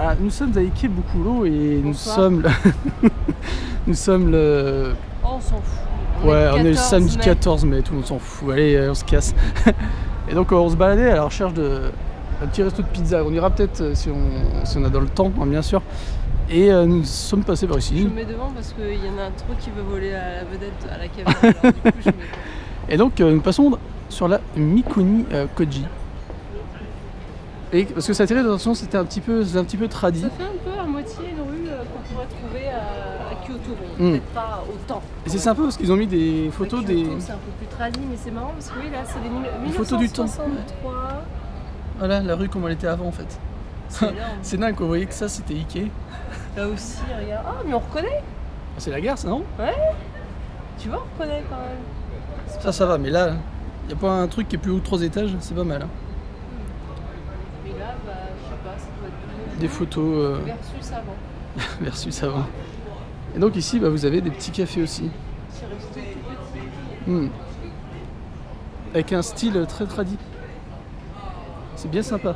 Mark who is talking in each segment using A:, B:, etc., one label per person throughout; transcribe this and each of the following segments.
A: Ah, nous sommes à Ikebukuro et nous sommes nous sommes le...
B: Oh, on s'en fout.
A: Ouais, on est le samedi
B: mai.
A: 14 mai, tout le monde s'en fout. Allez, on se casse. Et donc on se baladait à la recherche d'un petit resto de pizza. On ira peut-être si on a dans le temps, hein, bien sûr. Et nous sommes passés par ici.
B: Je me mets devant parce qu'il y en a un trop qui veut voler à la vedette à la caméra. Alors, du coup, je me mets...
A: Et donc nous passons sur la Mikuni Koji. Et parce que ça attirait l'attention, c'était un petit peu tradit.
B: Ça fait un peu à moitié une rue qu'on pourrait trouver à Kyoto. Bon, peut-être pas autant.
A: Et c'est sympa parce qu'ils ont mis des photos
B: Kyoto,
A: des...
B: C'est un peu plus tradit, mais c'est marrant parce que oui, là, c'est des 1963.
A: photos du temps. Voilà, la rue comme elle était avant en fait.
B: C'est énorme.
A: C'est dingue, vous voyez que ça c'était Ike.
B: Là aussi, regarde. Ah, mais on reconnaît.
A: C'est la gare, ça, non?
B: Ouais. Tu vois, on reconnaît quand même.
A: Ça va, mais là, il n'y a pas un truc qui est plus haut de 3 étages, c'est pas mal. Hein.
B: Et là, bah, je sais pas, ça doit être
A: Des photos
B: versus avant.
A: versus avant. Et donc ici, bah, vous avez des petits cafés aussi.
B: Petit resto tout petit.
A: Avec un style très tradit. C'est bien sympa.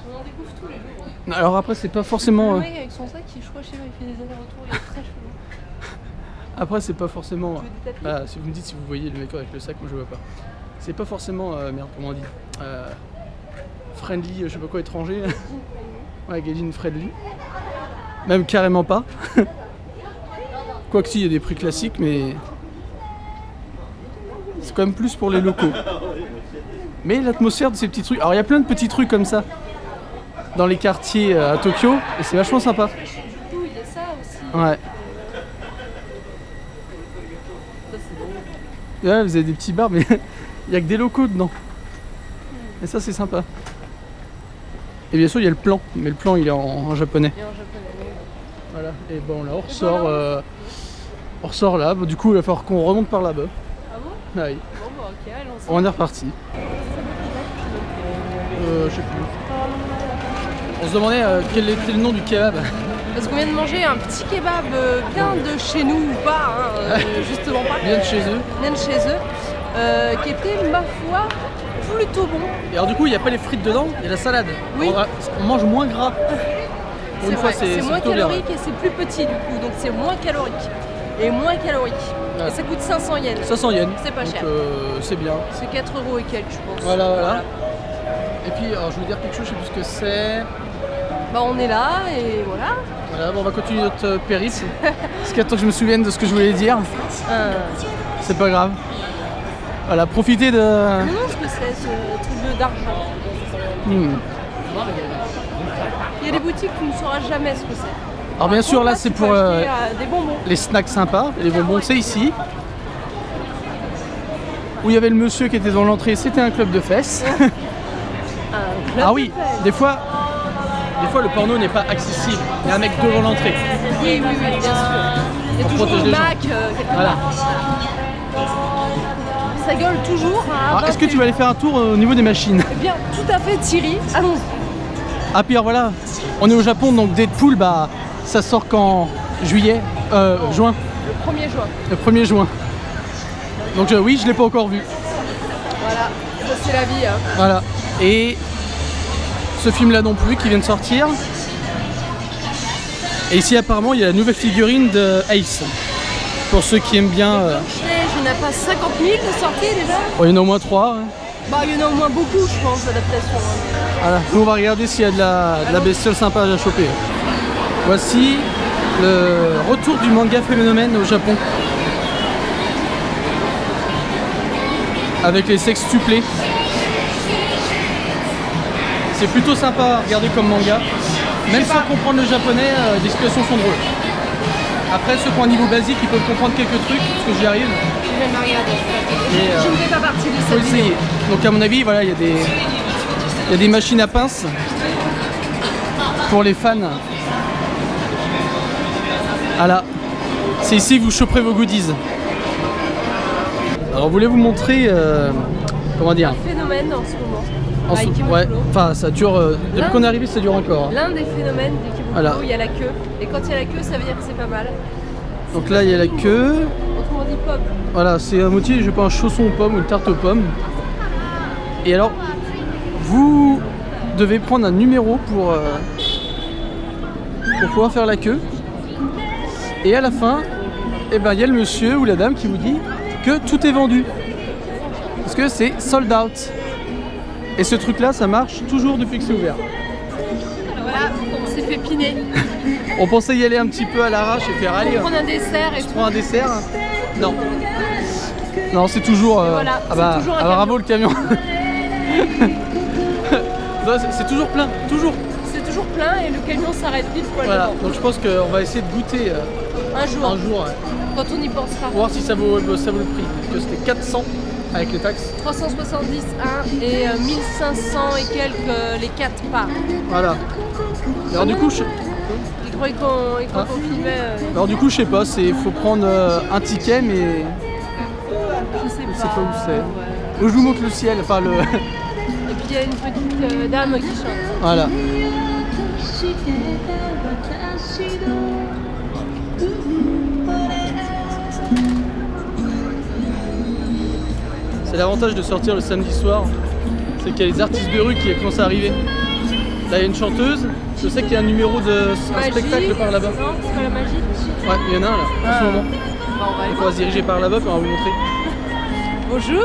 B: On en découvre tous les jours.
A: Alors après, c'est pas forcément...
B: Le mec avec son sac, je crois, je sais pas, il fait des allers-retours, il est très chelou.
A: Après, c'est pas forcément...
B: Tu veux des tapis?
A: Ah, si vous me dites si vous voyez le mec avec le sac, moi je vois pas. C'est pas forcément... merde, comment on dit friendly, je sais pas quoi, étranger. Ouais, Gaijin friendly. Même carrément pas. Quoique si, il y a des prix classiques, mais... C'est quand même plus pour les locaux. Mais l'atmosphère de ces petits trucs... Alors il y a plein de petits trucs comme ça dans les quartiers à Tokyo, et c'est vachement sympa.
B: Du coup, il y a ça aussi.
A: Ouais.
B: Ça, c'est bon.
A: Ouais, vous avez des petits bars, mais il n'y a que des locaux dedans. Et ça, c'est sympa. Et bien sûr, il y a le plan, mais le plan, il est en japonais.
B: Et en japonais.
A: Voilà, et bon, là, on ressort là. Bon, du coup, il va falloir qu'on remonte par là-bas.
B: Ah bon?
A: Ah oui.
B: Bon, bah, ok, allons.
A: On est reparti. Je sais plus. On se demandait quel était le nom du kebab.
B: Parce qu'on vient de manger un petit kebab bien de chez nous ou pas, hein, justement pas.
A: Bien de chez eux.
B: Bien de chez eux, qui était, ma foi, plutôt bon.
A: Et alors du coup, il n'y a pas les frites dedans, il y a la salade.
B: Oui.
A: On mange moins gras. Pour une fois,
B: C'est moins
A: plutôt bien.
B: calorique et c'est plus petit du coup, donc c'est moins calorique. Et moins calorique.
A: Ouais.
B: Et ça coûte 500 yens.
A: 500 yens.
B: C'est pas
A: donc,
B: cher.
A: C'est bien.
B: C'est 4 € et quelques, je pense.
A: Voilà. Et puis, alors, je voulais dire quelque chose, je sais plus ce que c'est.
B: Bah, on est là et voilà.
A: Voilà, bon, on va continuer notre périple. Parce qu'attends que je me souvienne de ce que je voulais dire. C'est pas grave. Voilà, profitez de...
B: Non, ce que c'est, ce truc d'argent. Il y a des boutiques où tu ne sauras jamais ce que c'est.
A: Alors bien sûr, là, c'est pour
B: des bonbons.
A: les snacks sympas. Et les bonbons, c'est ici. Où il y avait le monsieur qui était dans l'entrée, c'était un club de fesses. Ah oui, des fois, le porno n'est pas accessible. Il y a un mec devant l'entrée.
B: Oui, bien sûr. Il y a toujours
A: protéger
B: une
A: les gens.
B: bac quelque
A: Voilà.
B: part. Ça gueule toujours.
A: Alors, est-ce que tu vas aller faire un tour au niveau des machines?
B: Eh bien, tout à fait, Thierry. Allons-y.
A: Ah, puis alors, voilà, on est au Japon, donc Deadpool, bah, ça sort qu'en juin.
B: Le 1er juin.
A: Le 1er juin. Donc oui, je l'ai pas encore vu.
B: Voilà, ça c'est la vie. Hein.
A: Voilà. Et ce film-là non plus, qui vient de sortir. Et ici, apparemment, il y a la nouvelle figurine de Ace. Pour ceux qui aiment bien...
B: Il n'y en a pas 50 000 de sorties déjà?
A: Oh, il y en a au moins 3. Ouais.
B: Bah, il y en a au moins beaucoup, je pense, d'adaptations. Hein.
A: Voilà. Nous, on va regarder s'il y a de la bestiole sympa à choper. Voici le retour du manga phénomène au Japon. Avec les sextuplés. C'est plutôt sympa à regarder comme manga. Même sans comprendre le japonais, les situations sont drôles. Après, ceux qui ont un niveau basique, ils peuvent comprendre quelques trucs, parce que j'y arrive.
B: Je vais me regarder.
A: Et,
B: je ne fais pas partie de
A: faut
B: cette vidéo.
A: essayer. Donc à mon avis, voilà, il y a des machines à pince pour les fans. Voilà. C'est ici que vous choperez vos goodies. Alors, je voulais vous montrer, comment dire,
B: Phénomène en ce moment.
A: ouais, enfin ça dure, depuis qu'on est arrivé ça dure encore.
B: L'un des phénomènes d'Ikebukuro,
A: Voilà.
B: il y a la queue. Et quand il y a la queue, ça veut dire que c'est pas mal.
A: Donc là il y a la queue.
B: Autrement dit pop.
A: Voilà, c'est un moitié, je sais pas, un chausson aux pommes ou une tarte aux pommes. Et alors, vous devez prendre un numéro pour pouvoir faire la queue. Et à la fin, eh ben, il y a le monsieur ou la dame qui vous dit que tout est vendu. Parce que c'est sold out. Et ce truc-là, ça marche toujours depuis que c'est ouvert.
B: Voilà, on s'est fait piner.
A: On pensait y aller un petit peu à l'arrache et faire aller.
B: Prendre un dessert et
A: Tu
B: tout.
A: prends un dessert? Non. Non, c'est toujours.
B: Voilà,
A: ah bah,
B: c'est toujours un
A: ah bah, bravo le camion. C'est toujours plein, toujours.
B: C'est toujours plein et le camion s'arrête vite pour aller
A: Voilà,
B: devant.
A: donc je pense qu'on va essayer de goûter
B: Un jour,
A: un jour, ouais,
B: quand on y pensera.
A: pour voir si ça vaut le prix. Que c'était 400 avec les taxes.
B: 370 et 1500 et quelques les 4 parts.
A: Voilà. Alors du coup,
B: Ils croyaient qu'on filmait.
A: alors du coup, je sais pas, faut prendre un ticket, mais
B: Je sais
A: sais pas où c'est.
B: Ouais.
A: je vous montre le ciel, enfin le.
B: Et puis il y a une petite dame qui chante.
A: Voilà. C'est l'avantage de sortir le samedi soir, c'est qu'il y a les artistes de rue qui commencent à arriver. Là il y a une chanteuse, je sais qu'il y a un numéro de
B: Magie.
A: spectacle par là-bas.
B: Non, c'est pas la magie.
A: Ouais, il y en a un là, en ce moment.
B: Bah, on va aller
A: On
B: voir.
A: va se diriger par là-bas et on va vous montrer.
B: Bonjour.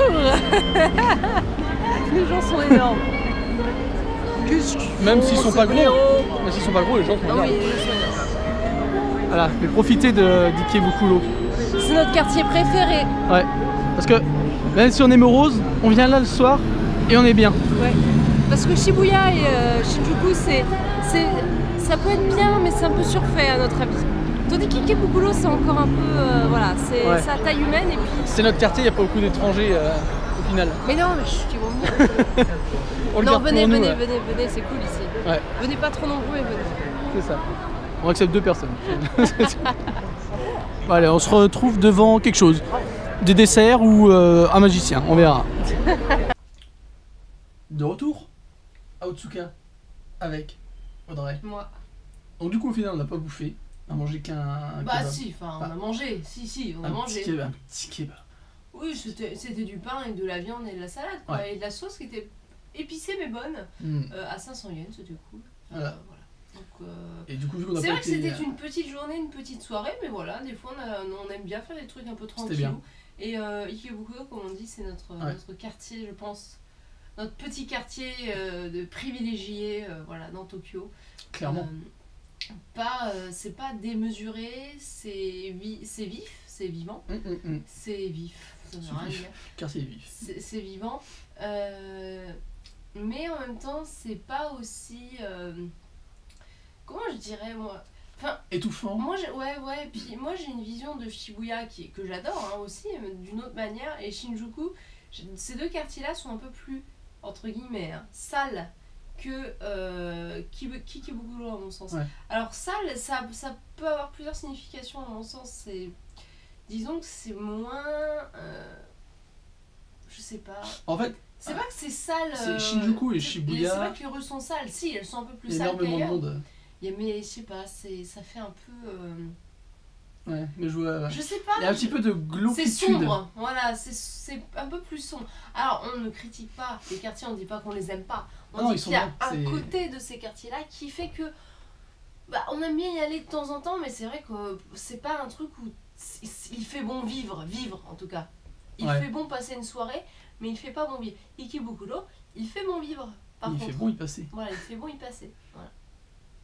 B: Les gens sont énormes.
A: Même s'ils sont pas gros,
B: héros.
A: les gens sont
B: Ah oui,
A: énormes.
B: les gens sont énormes.
A: Voilà, mais profitez d'Ikebukuro.
B: C'est notre quartier préféré.
A: Ouais, parce que même si on est morose, on vient là le soir et on est bien.
B: Ouais. Parce que Shibuya et Shinjuku, ça peut être bien, mais c'est un peu surfait à notre avis. Tandis qu'Ikebukuro, c'est encore un peu, voilà, c'est
A: Ouais.
B: sa taille humaine et puis.
A: C'est notre quartier, il n'y a pas beaucoup d'étrangers au final.
B: Mais non, mais chut, ils vont venir.
A: On le
B: Non,
A: garde
B: venez,
A: pour nous,
B: venez,
A: ouais.
B: venez, c'est cool ici.
A: Ouais,
B: Venez pas trop nombreux, mais venez.
A: c'est ça. On accepte 2 personnes. Bon, allez, on se retrouve devant quelque chose. Des desserts ou un magicien, on verra. De retour à Otsuka avec Audrey.
B: Moi.
A: Donc du coup au final on n'a pas bouffé, on a mangé qu'un
C: Bah
A: kebab.
C: si, enfin on a mangé, si, on a
A: Un
C: mangé.
A: petit kebab, un petit kebab.
C: Oui, c'était du pain et de la viande et de la salade, quoi.
A: Ouais.
C: Et de la sauce qui était épicée mais bonne,
A: Mm.
C: à 500 yens, c'était cool.
A: Voilà.
C: Voilà. Donc,
A: Et du coup vu qu'on a
C: c'est
A: pas
C: vrai que
A: été...
C: c'était une petite journée, une petite soirée, mais voilà, des fois on aime bien faire des trucs un peu tranquilles.
A: bien.
C: Et Ikebukuro, comme on dit, c'est notre quartier, je pense, notre petit quartier de privilégiés, voilà, dans Tokyo.
A: Clairement.
C: C'est pas démesuré, c'est vif, c'est vivant, c'est vif, ça veut
A: C'est
C: rien
A: vif.
C: dire.
A: Quartier vif.
C: C'est vivant, mais en même temps c'est pas aussi, comment je dirais moi,
A: Étouffant.
C: moi puis moi j'ai une vision de Shibuya que j'adore, hein, aussi, mais d'une autre manière, et Shinjuku, ces deux quartiers là sont un peu plus, entre guillemets, hein, sales que Kikibukuro à mon sens.
A: Ouais.
C: Alors sale, ça peut avoir plusieurs significations à mon sens. Disons que c'est moins, je sais pas.
A: En fait,
C: C'est pas que c'est sale.
A: c'est Shinjuku et
C: C'est
A: Shibuya,
C: pas que les rues sont sales. Si, elles sont un peu plus
A: il y a
C: sales
A: énormément de
C: qu'ailleurs.
A: monde.
C: Mais je sais pas, ça fait un peu.
A: Ouais, mais je vois...
C: Je sais pas.
A: Il y a un petit peu de
C: C'est
A: glauquitude.
C: sombre, voilà, c'est un peu plus sombre. Alors, on ne critique pas les quartiers, on ne dit pas qu'on les aime pas. On
A: Non,
C: dit
A: ils sont
C: qu'il y a
A: bien,
C: un
A: c'est-
C: côté de ces quartiers-là qui fait que on aime bien y aller de temps en temps, mais c'est vrai que c'est pas un truc où il fait bon vivre en tout cas. Il
A: Ouais.
C: fait bon passer une soirée, mais il fait pas bon vivre. Ikebukuro, il fait bon vivre. Par
A: Il
C: contre,
A: fait bon y passer.
C: voilà, il fait bon y passer. Voilà.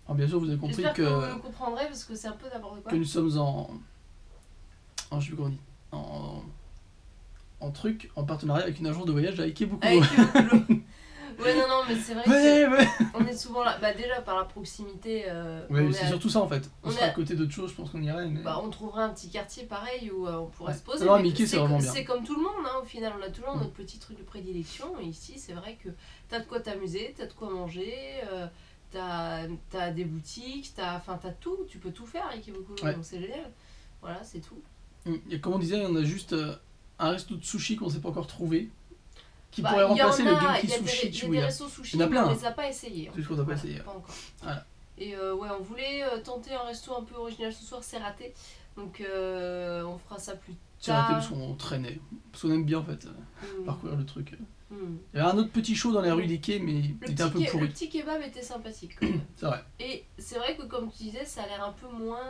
A: Alors bien sûr vous avez compris
C: J'espère que vous
A: que
C: me comprendrez parce que c'est un peu n'importe quoi.
A: nous sommes je sais plus comment on dit, en partenariat avec une agence de voyage à Ikebukuro.
C: Avec Ikebukuro. Ouais, non, mais c'est vrai que
A: Ouais.
C: on est souvent là, déjà par la proximité.
A: Ouais,
C: on,
A: c'est
C: est à-
A: surtout ça en fait. On
C: on
A: sera
C: est-
A: à côté d'autres choses, je pense qu'on irait. Mais...
C: on trouverait un petit quartier pareil où on pourrait
A: Ouais.
C: se poser.
A: Non,
C: mais
A: Mickey, c'est vraiment bien.
C: C'est comme tout le monde, hein, au final, on a toujours
A: Mm.
C: notre petit truc de prédilection. Et ici, c'est vrai que t'as de quoi t'amuser, t'as de quoi manger, t'as des boutiques, t'as tout, tu peux tout faire avec Ikebukuro,
A: Ouais.
C: donc c'est génial. Voilà, c'est tout.
A: Et comme on disait, on a juste un resto de sushi qu'on s'est pas encore trouvé, qui
C: Bah,
A: pourrait
C: il y en
A: remplacer le
C: a,
A: Genki
C: il y a
A: Sushi de
C: il y a des
A: Shibuya.
C: restos sushi,
A: Il y en a
C: mais
A: plein,
C: on
A: hein.
C: les a pas essayés.
A: C'est juste qu'on n'a pas
C: Voilà,
A: essayé.
C: pas encore.
A: Voilà.
C: Et on voulait tenter un resto un peu original ce soir, c'est raté. Donc on fera ça plus
A: C'est raté
C: tard.
A: parce qu'on traînait. Parce qu'on aime bien en fait
C: Mm.
A: parcourir le truc. Il y avait un autre petit show dans les rues des quais, mais il était un peu
C: Le
A: pourri.
C: petit kebab était sympathique quand même.
A: C'est vrai.
C: Et c'est vrai que comme tu disais, ça a l'air un peu moins...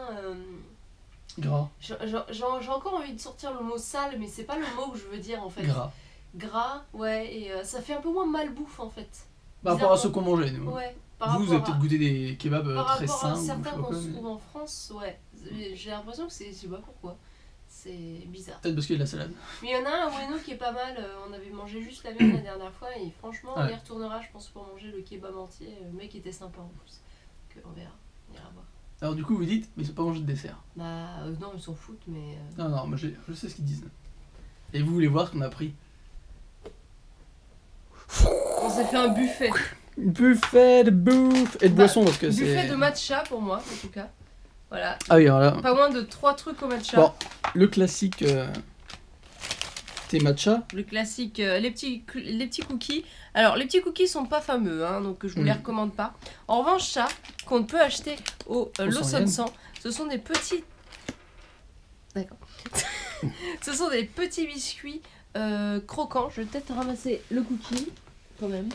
A: Gras.
C: J'ai encore envie de sortir le mot sale, mais c'est pas le mot que je veux dire en fait.
A: Gras.
C: Gras, ouais, et ça fait un peu moins malbouffe en fait.
A: Par rapport à ceux qu'on mangeait, nous.
C: Ouais.
A: Vous avez peut-être goûté des kebabs
C: par
A: très
C: rapport
A: sains.
C: à
A: ou je sais
C: certains
A: pas
C: qu'on
A: quoi,
C: se
A: mais-
C: trouve en France, ouais. J'ai l'impression que c'est... Je sais pas pourquoi. C'est bizarre.
A: Peut-être parce qu'il y a de la salade.
C: Mais il y en a un à Ueno qui est pas mal. On avait mangé juste la viande la dernière fois et franchement, on
A: Ouais.
C: y retournera, je pense, pour manger le kebab entier. Le mec était sympa en plus. On verra. On ira voir.
A: Alors du coup, vous dites, mais ils ont pas mangé de dessert.
C: Bah non, ils s'en foutent, mais...
A: Non, non, moi je sais ce qu'ils disent. Et vous voulez voir ce qu'on a pris?
C: On s'est fait un buffet.
A: Buffet de bouffe et de
C: Bah,
A: boisson parce que c'est...
C: Buffet de matcha pour moi, en tout cas. Voilà.
A: Ah oui, alors là,
C: Pas moins de 3 trucs au matcha.
A: Bon. le classique thé matcha.
C: Le classique, les petits cookies. Alors, les petits cookies sont pas fameux, hein, donc je vous les recommande pas. En revanche, ça, qu'on peut acheter au Lawson 100, ce sont des petits... D'accord. Ce sont des petits biscuits croquants. Je vais peut-être ramasser le cookie, quand même.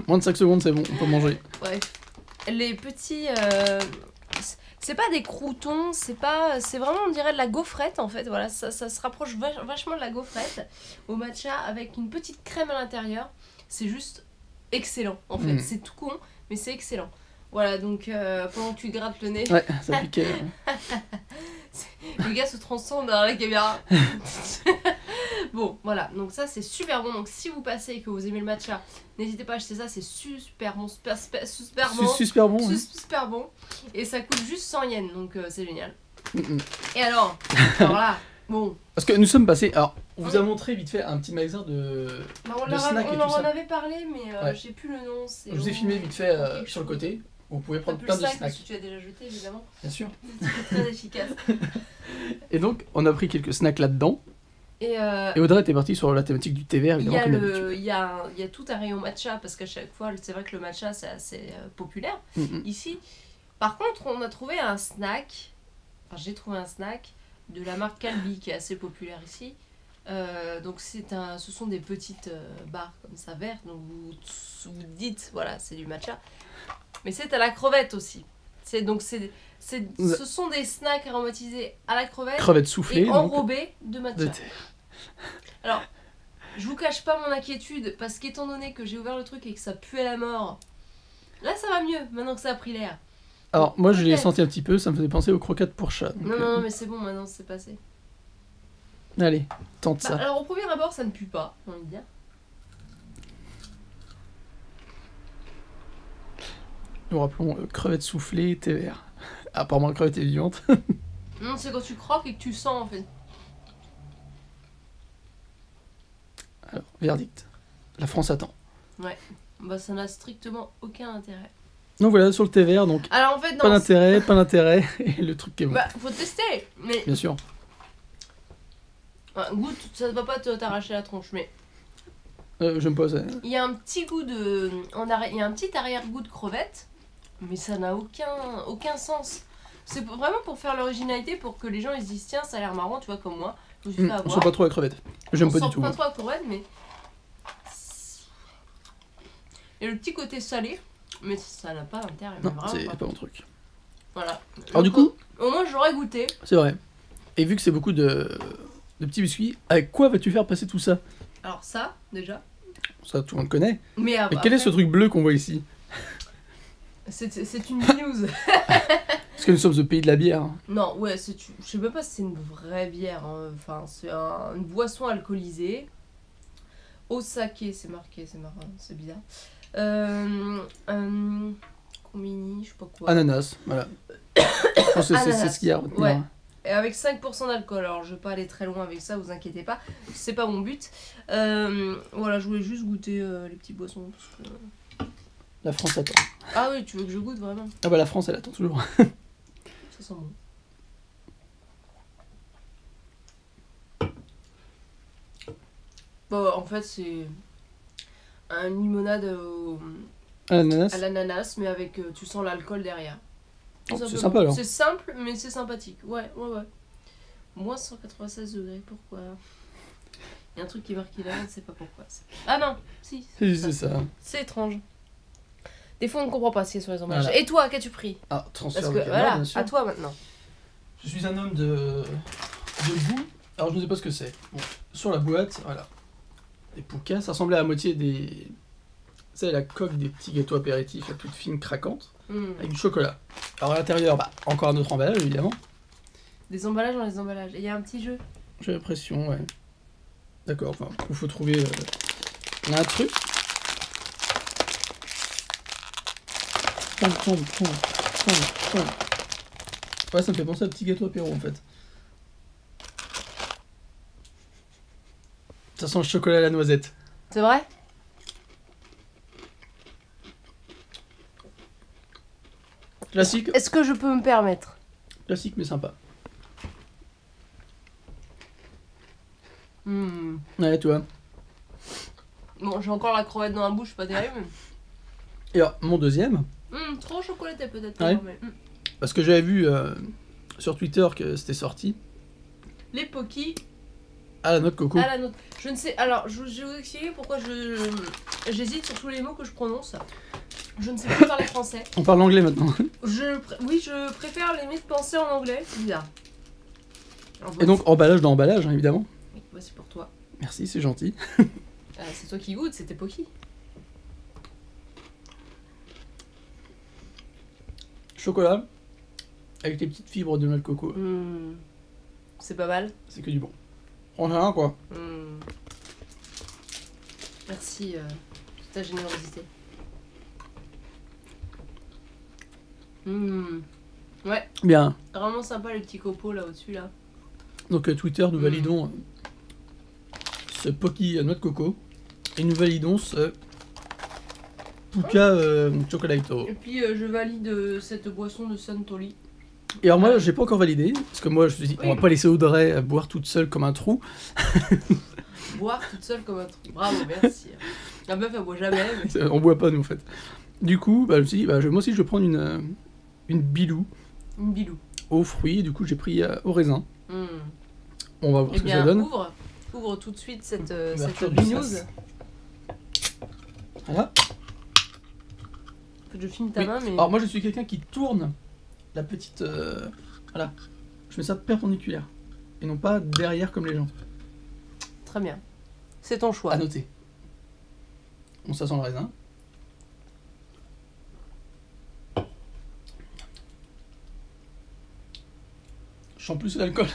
A: Moins de 5 secondes, c'est bon, on peut manger.
C: Ouais. Les petits... c'est pas des croûtons, c'est vraiment, on dirait de la gaufrette, en fait. Voilà, ça se rapproche vachement de la gaufrette au matcha avec une petite crème à l'intérieur. C'est juste excellent, en fait. C'est tout con, mais c'est excellent. Voilà, donc pendant que tu grattes le nez...
A: Ouais, ça piquait.
C: Le gars se transcende dans la caméra. Bon, voilà, donc ça c'est super bon. Donc si vous passez et que vous aimez le matcha, n'hésitez pas à acheter ça, c'est super bon, super bon.
A: Super bon.
C: Super bon. Et ça coûte juste 100 yens, donc c'est génial. Et alors là, bon.
A: Parce que nous sommes passés. Alors, on vous a montré vite fait un petit magasin de.
C: Bah, on
A: de snack et
C: on
A: tout
C: en
A: ça.
C: avait parlé, mais
A: Ouais.
C: j'ai plus le nom.
A: Je vous ai filmé vite fait
C: quelque
A: sur le
C: chose.
A: côté. Vous pouvez prendre
C: Plus
A: plein de
C: 5 parce
A: snacks.
C: que tu as déjà jeté, évidemment.
A: Bien sûr.
C: C'est très efficace.
A: Et donc, on a pris quelques snacks là-dedans.
C: Et
A: Et Audrey était partie sur la thématique du thé vert,
C: il y,
A: évidemment,
C: a
A: comme d'habitude.
C: il y a tout un rayon matcha parce qu'à chaque fois, c'est vrai que le matcha c'est assez populaire ici. Par contre, on a trouvé un snack, enfin j'ai trouvé un snack de la marque Calbee qui est assez populaire ici. Donc ce sont des petites barres comme ça vertes, donc vous dites voilà c'est du matcha, mais c'est à la crevette aussi. Ce sont des snacks aromatisés à la crevette.
A: Crevettes soufflées.
C: Et
A: donc,
C: enrobés de matcha.
A: de thé.
C: Alors, je vous cache pas mon inquiétude, parce qu'étant donné que j'ai ouvert le truc et que ça puait la mort, là ça va mieux, maintenant que ça a pris l'air.
A: Alors, moi je l'ai
C: Peut-être.
A: senti un petit peu, ça me faisait penser aux croquettes pour chat. donc,
C: Non, mais c'est bon, maintenant c'est passé.
A: Allez, tente
C: Bah,
A: ça.
C: alors, au premier abord, ça ne pue pas, j'ai envie de dire.
A: Nous rappelons crevettes soufflées, thé vert. Apparemment, la crevette est vivante.
C: Non, c'est quand tu croques et que tu sens en fait.
A: Alors, verdict. La France attend.
C: Bah, ça n'a strictement aucun intérêt.
A: Donc voilà, sur le thé vert, donc
C: Alors, en fait,
A: pas
C: non.
A: d'intérêt, pas d'intérêt, et le truc qui est bon.
C: Bah, faut tester, mais
A: Bien sûr.
C: goûte, ça ne va pas t'arracher la tronche, mais
A: J'aime pas ça.
C: il y a un petit goût de. Il y a un petit arrière-goût de crevette, mais ça n'a aucun sens. C'est vraiment pour faire l'originalité, pour que les gens ils se disent tiens, ça a l'air marrant, tu vois, comme moi. Je me suis fait
A: On
C: avoir.
A: sent pas trop la crevette. J'aime
C: On
A: pas
C: sent
A: du tout.
C: pas trop la crevette, mais. Il y a le petit côté salé, mais ça n'a pas d'intérêt. mais
A: Non,
C: vraiment
A: c'est
C: pas.
A: pas mon truc.
C: Voilà.
A: Alors du coup,
C: Au moins, j'aurais goûté.
A: c'est vrai. Et vu que c'est beaucoup de petits biscuits, avec quoi vas-tu faire passer tout ça?
C: Alors, ça, déjà.
A: Ça, tout le monde connaît.
C: Mais
A: Mais quel est ce truc bleu qu'on voit ici?
C: C'est une news.
A: Parce que nous sommes au pays de la bière.
C: Non, ouais, je sais même pas si c'est une vraie bière. Hein. Enfin, c'est une boisson alcoolisée. Au saké, c'est marqué, c'est marrant, c'est bizarre. Combini, je sais pas quoi.
A: Ananas, voilà. Je pense que c'est
C: Ananas,
A: ce qu'il y a à retenir.
C: ouais. Et avec 5% d'alcool, alors je vais pas aller très loin avec ça, vous inquiétez pas, c'est pas mon but. Voilà, je voulais juste goûter les petits boissons. Parce que...
A: La France attend.
C: Ah oui, tu veux que je goûte vraiment?
A: Ah bah la France, elle attend toujours.
C: Ça sent bon. Bon, en fait, c'est un limonade
A: Ananas.
C: à l'ananas, mais avec, tu sens l'alcool derrière. Tout
A: Oh, c'est
C: simplement.
A: sympa alors.
C: C'est simple, mais c'est sympathique. Ouais. Moins 196 degrés, pourquoi? Il y a un truc qui marque qu'il a, on ne sait pas pourquoi. Ah non, si.
A: C'est ça.
C: C'est étrange. Des fois, on ne comprend pas ce qui est sur les emballages.
A: Voilà.
C: Et toi, qu'as-tu pris?
A: Ah, transfert
C: Parce
A: de
C: que
A: canard,
C: voilà,
A: bien sûr.
C: à toi maintenant.
A: Je suis un homme de goût. Alors, je ne sais pas ce que c'est. Bon, sur la boîte, voilà. Des poucas, ça ressemblait à moitié des... C'est la coque des petits gâteaux apéritifs, la toute fine, craquante, avec du chocolat. Alors, à l'intérieur, bah, encore un autre emballage, évidemment.
C: Des emballages dans les emballages. Et il y a un petit jeu.
A: J'ai l'impression, ouais. D'accord, enfin, il faut trouver un truc. Tombe. Ouais, ça me fait penser à un petit gâteau apéro, en fait. Ça sent le chocolat à la noisette.
C: C'est vrai?
A: Classique.
C: Est-ce que je peux me permettre?
A: Classique, mais sympa. Ouais, tu vois.
C: Bon, j'ai encore la crevette dans la bouche, pas terrible.
A: Et alors, mon deuxième,
C: Trop chocolaté peut-être.
A: Ouais.
C: Mais...
A: parce que j'avais vu sur Twitter que c'était sorti,
C: Les Pocky
A: à la noix de coco.
C: à la note. Je ne sais. Alors, je vais vous expliquer pourquoi j'hésite sur tous les mots que je prononce. Je ne sais pas parler français.
A: On parle anglais maintenant.
C: Oui, je préfère limite penser en anglais. C'est bizarre. Alors,
A: Et donc, emballage dans emballage, hein, évidemment.
C: oui, voici pour toi.
A: Merci, c'est gentil.
C: C'est toi qui goûtes, c'était Pocky.
A: Chocolat, avec les petites fibres de noix de coco.
C: C'est pas mal.
A: C'est que du bon. Franchement, quoi.
C: Merci de ta générosité. Ouais,
A: Bien.
C: vraiment sympa les petits copeaux là au-dessus là.
A: Donc, Twitter, nous validons ce Pocky à noix de coco. Et nous validons ce Puka Chocolato.
C: Et puis je valide cette boisson de Suntory.
A: Et alors moi, j'ai pas encore validé, parce que moi, je me suis dit,
C: Oui.
A: on va pas laisser Audrey boire toute seule comme un trou.
C: Boire toute seule comme un truc. Bravo, merci. La meuf elle boit jamais. Mais...
A: On boit pas, nous, en fait. Du coup, bah, je me suis dit, bah, moi aussi, je vais prendre une bilou
C: Une bilou.
A: aux fruits. Du coup, j'ai pris au raisin. On va voir
C: Eh
A: ce que ça
C: bien,
A: donne.
C: ouvre tout de suite cette
A: Ouverture du
C: binouze.
A: sas. Voilà.
C: Faut que je filme ta
A: Oui.
C: main, mais.
A: Alors moi, je suis quelqu'un qui tourne la petite... voilà. Je mets ça perpendiculaire. Et non pas derrière comme les gens.
C: Très bien. C'est ton choix.
A: À noter. Bon, ça sent le raisin. Je sens plus l'alcool.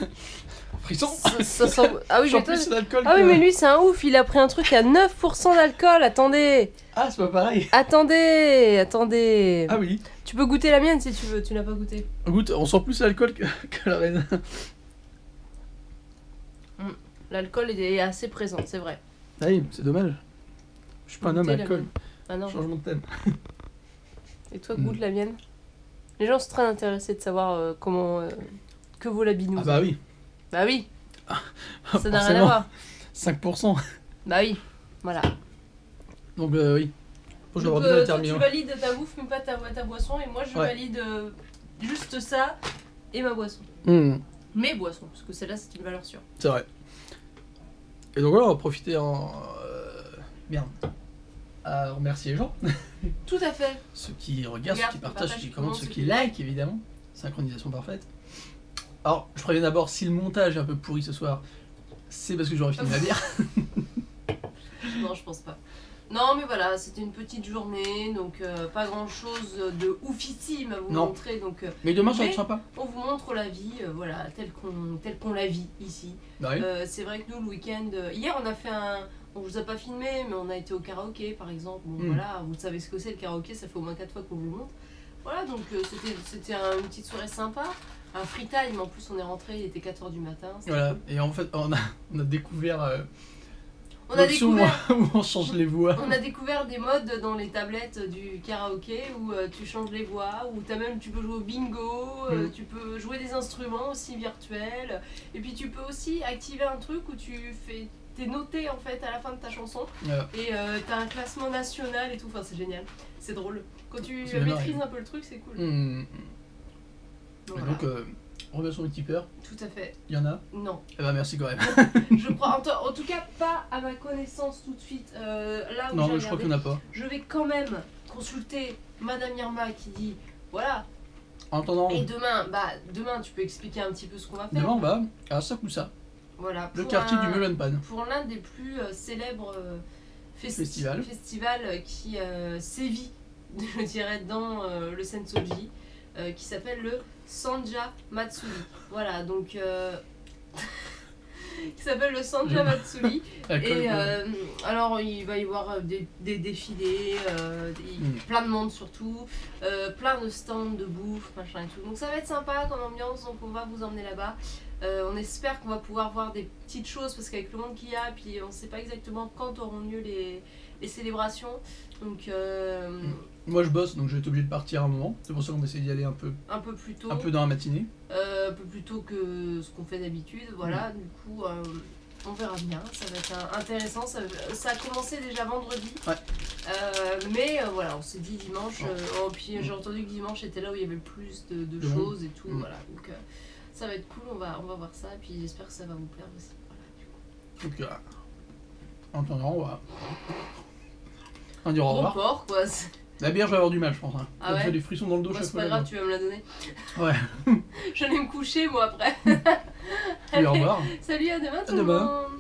A: Frisson.
C: Ça sent... Ah oui,
A: Je
C: mais
A: sens
C: toi...
A: plus l'alcool
C: Ah oui,
A: que-
C: mais lui, c'est un ouf. Il a pris un truc à 9% d'alcool. Attendez.
A: Ah, c'est pas pareil.
C: Attendez.
A: Ah oui.
C: Tu peux goûter la mienne si tu veux. Tu n'as pas goûté.
A: Écoute, on sent plus l'alcool que le raisin.
C: L'alcool est assez présent, c'est vrai.
A: Ah oui, c'est dommage. Je suis pas un homme
C: Goûter la
A: alcool.
C: mienne. Ah non.
A: Changement de thème.
C: Et toi, goûte la mienne. Les gens sont très intéressés de savoir comment... que vaut la binouze.
A: Ah bah oui.
C: Bah oui. Ça n'a rien à
A: Forcément.
C: voir.
A: 5%.
C: Bah oui. Voilà.
A: Donc oui. Faut que je
C: Donc,
A: vais avoir du
C: toi,
A: terminé.
C: tu valides ta bouffe, mais pas ta boisson. Et moi, je
A: Ouais.
C: valide juste ça et ma boisson. Mes boissons, parce que celle-là, c'est une valeur sûre.
A: C'est vrai. Et donc voilà, on va profiter merde. À remercier les gens.
C: Tout à fait.
A: Ceux qui regardent,
C: Regarde,
A: ceux qui
C: qui
A: partagent,
C: partagent,
A: ceux qui
C: qui
A: commentent,
C: commentent,
A: ceux
C: ceux
A: qui
C: qui
A: like, évidemment. Synchronisation parfaite. Alors, je préviens d'abord, si le montage est un peu pourri ce soir, c'est parce que j'aurais fini ma bière.
C: Non, je pense pas. Non, mais voilà, c'était une petite journée, donc pas grand chose de oufissime à vous
A: Non.
C: montrer. Donc
A: Mais demain, ça va
C: Mais-
A: être sympa.
C: on vous montre la vie, voilà, telle qu'on la vit ici.
A: Bah oui.
C: C'est vrai que nous, le week-end, hier, on a fait on vous a pas filmé, mais on a été au karaoké par exemple. Bon, voilà, vous savez ce que c'est le karaoké, ça fait au moins 4 fois qu'on vous le montre. Voilà, donc c'était une petite soirée sympa. Un free time, en plus on est rentré, il était 4h du matin. c'était
A: Voilà.
C: cool.
A: Et en fait, on a découvert
C: On a
A: l'option
C: découvert.
A: où on change les voix.
C: On a découvert des modes dans les tablettes du karaoké où tu changes les voix, où tu peux jouer au bingo, tu peux jouer des instruments aussi virtuels, et puis tu peux aussi activer un truc où t'es noté en fait à la fin de ta chanson,
A: Voilà.
C: et t'as un classement national et tout, enfin c'est génial, c'est drôle. Quand tu
A: C'est bien
C: maîtrises
A: dingue.
C: un peu le truc, c'est cool.
A: Et
C: Voilà.
A: donc, Reviens sur mes tipeurs.
C: Tout à fait.
A: Il y en a?
C: Non.
A: Eh ben merci quand même.
C: Je crois, en tout cas, pas à ma connaissance tout de suite. Là où
A: Non,
C: j'ai
A: mais je crois
C: regardé,
A: qu'il n'y en a pas.
C: je vais quand même consulter Madame Irma qui dit voilà.
A: En attendant,
C: Et demain, tu peux expliquer un petit peu ce qu'on va faire.
A: demain on va à Sakusa,
C: Voilà.
A: le
C: pour
A: quartier du
C: un-
A: Melonpan.
C: Pour l'un des plus célèbres
A: Festival.
C: festivals qui sévit, je dirais, dans le Sensoji, qui s'appelle le Sanja Matsuri. Voilà, donc. Qui s'appelle le Sanja Matsuri. Et alors, il va y avoir des défilés, plein de monde surtout, plein de stands de bouffe, machin et tout. Donc ça va être sympa comme ambiance, donc on va vous emmener là-bas. On espère qu'on va pouvoir voir des petites choses parce qu'avec le monde qu'il y a, puis on ne sait pas exactement quand auront lieu les célébrations. Donc
A: Moi je bosse donc je vais être obligé de partir à un moment. C'est pour ça qu'on va essayer d'y aller un peu
C: plus tôt.
A: dans la matinée.
C: Un peu plus tôt que ce qu'on fait d'habitude. Voilà, du coup, on verra bien. Ça va être intéressant. Ça a commencé déjà vendredi.
A: Ouais.
C: Mais voilà, on s'est dit dimanche. Puis j'ai entendu que dimanche était là où il y avait le plus de choses et tout. Voilà, donc ça va être cool. On va voir ça. Et puis j'espère que ça va vous plaire aussi. Voilà, du coup.
A: Donc en attendant, on dira au revoir.
C: Porc, quoi.
A: La bière, je vais avoir du mal, je pense. Hein.
C: Ah ouais.
A: J'ai des frissons dans le dos
C: Moi,
A: chaque
C: c'est
A: fois.
C: pas grave, tu vas me la donner.
A: Ouais.
C: Je vais me coucher, moi, après.
A: Allez, au revoir.
C: Salut, à demain, tout le
A: demain.
C: monde.